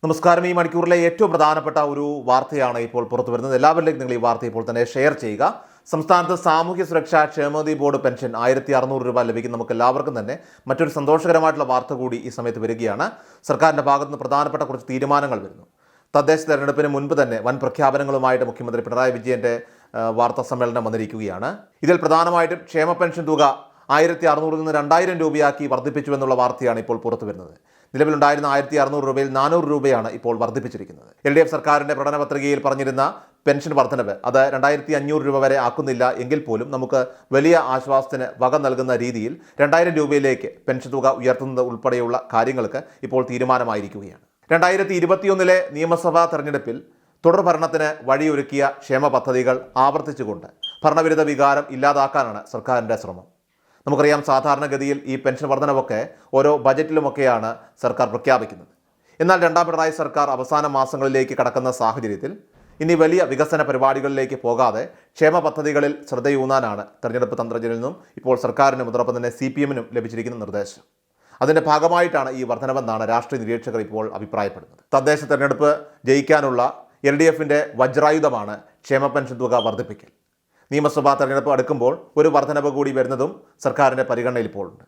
നമസ്കാരം. ഈ മണിക്കൂറിലെ ഏറ്റവും പ്രധാനപ്പെട്ട ഒരു വാർത്തയാണ് ഇപ്പോൾ പുറത്തു വരുന്നത്. എല്ലാവരിലേക്കും നിങ്ങൾ ഈ വാർത്ത ഇപ്പോൾ തന്നെ ഷെയർ ചെയ്യുക. സംസ്ഥാനത്ത് സാമൂഹ്യ സുരക്ഷാ ക്ഷേമനിധി ബോർഡ് പെൻഷൻ 1600 രൂപ ലഭിക്കും. നമുക്ക് എല്ലാവർക്കും തന്നെ മറ്റൊരു സന്തോഷകരമായിട്ടുള്ള വാർത്ത കൂടി ഈ സമയത്ത് വരികയാണ്. സർക്കാരിൻ്റെ ഭാഗത്ത് നിന്ന് പ്രധാനപ്പെട്ട കുറച്ച് തീരുമാനങ്ങൾ വരുന്നു. തദ്ദേശ തെരഞ്ഞെടുപ്പിന് മുൻപ് തന്നെ വൻ പ്രഖ്യാപനങ്ങളുമായിട്ട് മുഖ്യമന്ത്രി പിണറായി വിജയൻ്റെ വാർത്താ സമ്മേളനം വന്നിരിക്കുകയാണ്. ഇതിൽ പ്രധാനമായിട്ടും ക്ഷേമ പെൻഷൻ തുക 1600 നിന്ന് 2000 രൂപയാക്കി വർദ്ധിപ്പിച്ചുവെന്നുള്ള വാർത്തയാണ് ഇപ്പോൾ പുറത്തു വരുന്നത്. നിലവിലുണ്ടായിരുന്ന 1600 രൂപയിൽ 400 രൂപയാണ് ഇപ്പോൾ വർദ്ധിപ്പിച്ചിരിക്കുന്നത്. LDF സർക്കാരിൻ്റെ പ്രകടന പത്രികയിൽ പറഞ്ഞിരുന്ന പെൻഷൻ വർധനവ് അത് 2500 രൂപ വരെ ആക്കുന്നില്ല എങ്കിൽ പോലും നമുക്ക് വലിയ ആശ്വാസത്തിന് വക നൽകുന്ന രീതിയിൽ 2000 രൂപയിലേക്ക് പെൻഷൻ തുക ഉയർത്തുന്നത് ഉൾപ്പെടെയുള്ള കാര്യങ്ങൾക്ക് ഇപ്പോൾ തീരുമാനമായിരിക്കുകയാണ്. 2021 നിയമസഭാ തെരഞ്ഞെടുപ്പിൽ തുടർ ഭരണത്തിന് വഴിയൊരുക്കിയ ക്ഷേമ പദ്ധതികൾ ആവർത്തിച്ചുകൊണ്ട് ഭരണവിരുദ്ധ വികാരം ഇല്ലാതാക്കാനാണ് സർക്കാരിൻ്റെ ശ്രമം. നമുക്കറിയാം, സാധാരണഗതിയിൽ ഈ പെൻഷൻ വർധനവൊക്കെ ഓരോ ബജറ്റിലുമൊക്കെയാണ് സർക്കാർ പ്രഖ്യാപിക്കുന്നത്. എന്നാൽ രണ്ടാം പിണറായി സർക്കാർ അവസാന മാസങ്ങളിലേക്ക് കടക്കുന്ന സാഹചര്യത്തിൽ ഇനി വലിയ വികസന പരിപാടികളിലേക്ക് പോകാതെ ക്ഷേമ പദ്ധതികളിൽ ശ്രദ്ധയൂന്നാനാണ് തെരഞ്ഞെടുപ്പ് തന്ത്രജ്ഞരിൽ നിന്നും ഇപ്പോൾ സർക്കാരിനും അതോടൊപ്പം തന്നെ CPM-നും ലഭിച്ചിരിക്കുന്ന നിർദ്ദേശം. അതിൻ്റെ ഭാഗമായിട്ടാണ് ഈ വർധനവെന്നാണ് രാഷ്ട്രീയ നിരീക്ഷകർ ഇപ്പോൾ അഭിപ്രായപ്പെടുന്നത്. തദ്ദേശ തെരഞ്ഞെടുപ്പ് ജയിക്കാനുള്ള LDF-ന്റെ വജ്രായുധമാണ് ക്ഷേമ പെൻഷൻ തുക വർദ്ധിപ്പിക്കൽ. നിയമസഭാ തെരഞ്ഞെടുപ്പ് അടുക്കുമ്പോൾ ഒരു വർധനവ് കൂടി വരുന്നതും സർക്കാരിൻ്റെ പരിഗണനയിൽ ഇപ്പോൾ ഉണ്ട്.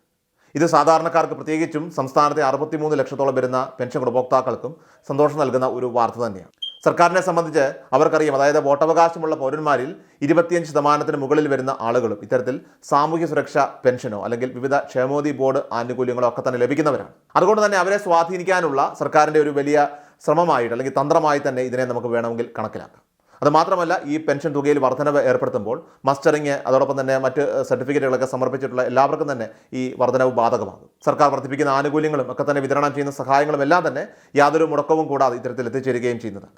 ഇത് സാധാരണക്കാർക്ക്, പ്രത്യേകിച്ചും സംസ്ഥാനത്തെ 63 ലക്ഷത്തോളം വരുന്ന പെൻഷൻ ഗുണഭോക്താക്കൾക്കും സന്തോഷം നൽകുന്ന ഒരു വാർത്ത തന്നെയാണ്. സർക്കാരിനെ സംബന്ധിച്ച് അവർക്കറിയാം, അതായത് വോട്ടവകാശമുള്ള പൗരന്മാരിൽ 25% മുകളിൽ വരുന്ന ആളുകളും ഇത്തരത്തിൽ സാമൂഹ്യ സുരക്ഷാ പെൻഷനോ അല്ലെങ്കിൽ വിവിധ ക്ഷേമനിധി ബോർഡ് ആനുകൂല്യങ്ങളോ ഒക്കെ തന്നെ ലഭിക്കുന്നവരാണ്. അതുകൊണ്ട് തന്നെ അവരെ സ്വാധീനിക്കാനുള്ള സർക്കാരിൻ്റെ ഒരു വലിയ ശ്രമമായിട്ട് അല്ലെങ്കിൽ തന്ത്രമായി തന്നെ ഇതിനെ നമുക്ക് വേണമെങ്കിൽ കണക്കിലാക്കാം. അതുമാത്രമല്ല, ഈ പെൻഷൻ തുകയിൽ വർധനവ് ഏർപ്പെടുത്തുമ്പോൾ മസ്റ്ററിങ് അതോടൊപ്പം തന്നെ മറ്റ് സർട്ടിഫിക്കറ്റുകളൊക്കെ സമർപ്പിച്ചിട്ടുള്ള എല്ലാവർക്കും തന്നെ ഈ വർധനവ് ബാധകമാകും. സർക്കാർ വർദ്ധിപ്പിക്കുന്ന ആനുകൂല്യങ്ങളും ഒക്കെ തന്നെ വിതരണം ചെയ്യുന്ന സഹായങ്ങളും എല്ലാം തന്നെ യാതൊരു മുടക്കവും കൂടാതെ ഇത്തരത്തിൽ എത്തിച്ചേരുകയും ചെയ്യുന്നതാണ്.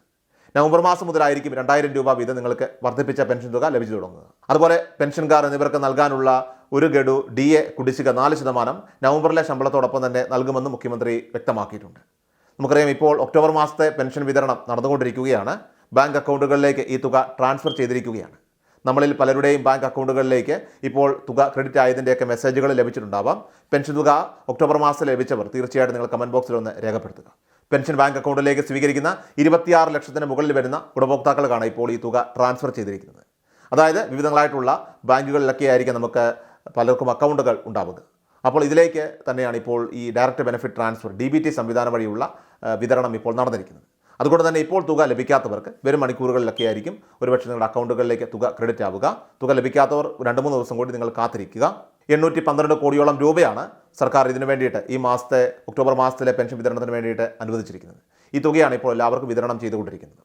നവംബർ മാസം മുതലായിരിക്കും 2000 രൂപ വീതം നിങ്ങൾക്ക് വർദ്ധിപ്പിച്ച പെൻഷൻ തുക ലഭിച്ചു തുടങ്ങുക. അതുപോലെ പെൻഷൻകാർ എന്നിവർക്ക് നൽകാനുള്ള ഒരു ഗഡു DA കുടിശ്ശിക 4% നവംബറിലെ ശമ്പളത്തോടൊപ്പം തന്നെ നൽകുമെന്ന് മുഖ്യമന്ത്രി വ്യക്തമാക്കിയിട്ടുണ്ട്. നമുക്കറിയാം, ഇപ്പോൾ ഒക്ടോബർ മാസത്തെ പെൻഷൻ വിതരണം നടന്നുകൊണ്ടിരിക്കുകയാണ്. ബാങ്ക് അക്കൗണ്ടുകളിലേക്ക് ഈ തുക ട്രാൻസ്ഫർ ചെയ്തിരിക്കുകയാണ്. നമ്മളിൽ പലരുടെയും ബാങ്ക് അക്കൗണ്ടുകളിലേക്ക് ഇപ്പോൾ തുക ക്രെഡിറ്റ് ആയതിൻ്റെയൊക്കെ മെസ്സേജുകൾ ലഭിച്ചിട്ടുണ്ടാവാം. പെൻഷൻ തുക ഒക്ടോബർ മാസത്തിൽ ലഭിച്ചവർ തീർച്ചയായിട്ടും നിങ്ങൾ കമൻറ്റ് ബോക്സിൽ ഒന്ന് രേഖപ്പെടുത്തുക. പെൻഷൻ ബാങ്ക് അക്കൗണ്ടിലേക്ക് സ്വീകരിക്കുന്ന 26 ലക്ഷത്തിന് മുകളിൽ വരുന്ന ഗുണഭോക്താക്കൾക്കാണ് ഇപ്പോൾ ഈ തുക ട്രാൻസ്ഫർ ചെയ്തിരിക്കുന്നത്. അതായത് വിവിധങ്ങളായിട്ടുള്ള ബാങ്കുകളിലൊക്കെ ആയിരിക്കും നമുക്ക് പലർക്കും അക്കൗണ്ടുകൾ ഉണ്ടാവുക. അപ്പോൾ ഇതിലേക്ക് തന്നെയാണ് ഇപ്പോൾ ഈ ഡയറക്റ്റ് ബെനിഫിറ്റ് ട്രാൻസ്ഫർ DBT സംവിധാനം വഴിയുള്ള വിതരണം ഇപ്പോൾ നടന്നിരിക്കുന്നത്. അതുകൊണ്ട് തന്നെ ഇപ്പോൾ തുക ലഭിക്കാത്തവർക്ക് വരും മണിക്കൂറുകളിലൊക്കെ ആയിരിക്കും ഒരുപക്ഷെ നിങ്ങളുടെ അക്കൗണ്ടുകളിലേക്ക് തുക ക്രെഡിറ്റ് ആവുക. തുക ലഭിക്കാത്തവർ 2-3 ദിവസം കൂടി നിങ്ങൾ കാത്തിരിക്കുക. 812 കോടിയോളം രൂപയാണ് സർക്കാർ ഇതിനു വേണ്ടിയിട്ട് ഈ മാസത്തെ ഒക്ടോബർ മാസത്തിലെ പെൻഷൻ വിതരണത്തിന് വേണ്ടിയിട്ട് അനുവദിച്ചിരിക്കുന്നത്. ഈ തുകയാണ് ഇപ്പോൾ എല്ലാവർക്കും വിതരണം ചെയ്തുകൊണ്ടിരിക്കുന്നത്.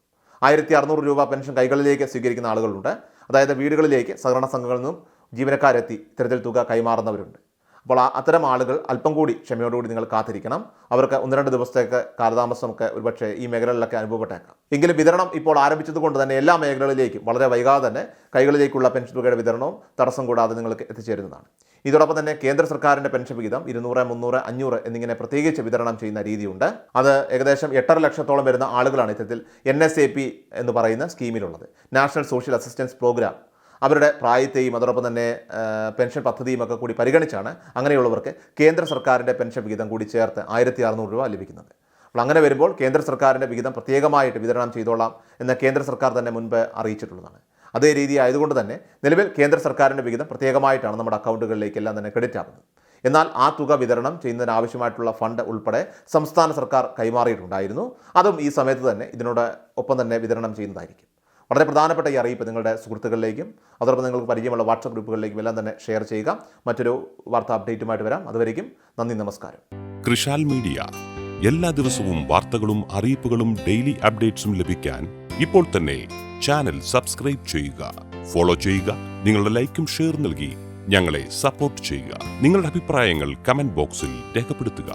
1600 രൂപ പെൻഷൻ കൈകളിലേക്ക് സ്വീകരിക്കുന്ന ആളുകളുണ്ട്. അതായത് വീടുകളിലേക്ക് സഹകരണ സംഘങ്ങളിൽ നിന്നും ജീവനക്കാരെത്തി ഇത്തരത്തിൽ തുക കൈമാറുന്നവരുണ്ട്. അപ്പോൾ അത്തരം ആളുകൾ അല്പം കൂടി ക്ഷമയോടുകൂടി നിങ്ങൾ കാത്തിരിക്കണം. അവർക്ക് 1-2 ദിവസത്തേക്ക് കാലതാമസമൊക്കെ ഒരുപക്ഷെ ഈ മേഖലകളിലൊക്കെ അനുഭവപ്പെട്ടേക്കാം. എങ്കിലും വിതരണം ഇപ്പോൾ ആരംഭിച്ചതുകൊണ്ട് തന്നെ എല്ലാ മേഖലകളിലേക്കും വളരെ വൈകാതെ തന്നെ കൈകളിലേക്കുള്ള പെൻഷൻ തുകയുടെ വിതരണവും തടസ്സം കൂടാതെ നിങ്ങൾക്ക് എത്തിച്ചേരുന്നതാണ്. ഇതോടൊപ്പം തന്നെ കേന്ദ്ര സർക്കാരിൻ്റെ പെൻഷൻ വിഹിതം 200, 300, 500 എന്നിങ്ങനെ പ്രത്യേകിച്ച് വിതരണം ചെയ്യുന്ന രീതിയുണ്ട്. അത് ഏകദേശം 8.5 ലക്ഷത്തോളം വരുന്ന ആളുകളാണ് ഇത്തരത്തിൽ NSAP എന്ന് പറയുന്ന സ്കീമിലുള്ളത്. നാഷണൽ സോഷ്യൽ അസിസ്റ്റൻസ് പ്രോഗ്രാം അവരുടെ പ്രായത്തെയും അതോടൊപ്പം തന്നെ പെൻഷൻ പദ്ധതിയും ഒക്കെ കൂടി പരിഗണിച്ചാണ് അങ്ങനെയുള്ളവർക്ക് കേന്ദ്ര സർക്കാരിൻ്റെ പെൻഷൻ വിഹിതം കൂടി ചേർത്ത് 1600 രൂപ ലഭിക്കുന്നത്. അപ്പോൾ അങ്ങനെ വരുമ്പോൾ കേന്ദ്ര സർക്കാരിൻ്റെ വിഹിതം പ്രത്യേകമായിട്ട് വിതരണം ചെയ്തോളാം എന്ന് കേന്ദ്ര സർക്കാർ തന്നെ മുൻപ് അറിയിച്ചിട്ടുള്ളതാണ്. അതേ രീതി ആയതുകൊണ്ട് തന്നെ നിലവിൽ കേന്ദ്ര സർക്കാരിൻ്റെ വിഹിതം പ്രത്യേകമായിട്ടാണ് നമ്മുടെ അക്കൗണ്ടുകളിലേക്കെല്ലാം തന്നെ ക്രെഡിറ്റ് ആകുന്നത്. എന്നാൽ ആ തുക വിതരണം ചെയ്യുന്നതിനാവശ്യമായിട്ടുള്ള ഫണ്ട് ഉൾപ്പെടെ സംസ്ഥാന സർക്കാർ കൈമാറിയിട്ടുണ്ടായിരുന്നു. അതും ഈ സമയത്ത് തന്നെ ഇതിനോട് ഒപ്പം തന്നെ വിതരണം ചെയ്യുന്നതായിരിക്കും. വളരെ പ്രധാനപ്പെട്ട ഈ അറിയിപ്പ് നിങ്ങളുടെ സുഹൃത്തുക്കളിലേക്കും അതോടൊപ്പം നിങ്ങൾക്ക് പരിചയമുള്ള വാട്സപ്പ് ഗ്രൂപ്പുകളിലേക്കും എല്ലാം തന്നെ ഷെയർ ചെയ്യുക. മറ്റൊരു വാർത്താ അപ്ഡേറ്റുമായിട്ട് വരാം. അതുവരേക്കും നന്ദി, നമസ്കാരം. കൃഷാൽ മീഡിയ എല്ലാ ദിവസവും വാർത്തകളും അറിയിപ്പുകളും ഡെയിലി അപ്ഡേറ്റ്സും ലഭിക്കാൻ ഇപ്പോൾ തന്നെ ചാനൽ സബ്സ്ക്രൈബ് ചെയ്യുക, ഫോളോ ചെയ്യുക. നിങ്ങളുടെ ലൈക്കും ഷെയർ നൽകി ഞങ്ങളെ സപ്പോർട്ട് ചെയ്യുക. നിങ്ങളുടെ അഭിപ്രായങ്ങൾ കമന്റ് ബോക്സിൽ രേഖപ്പെടുത്തുക.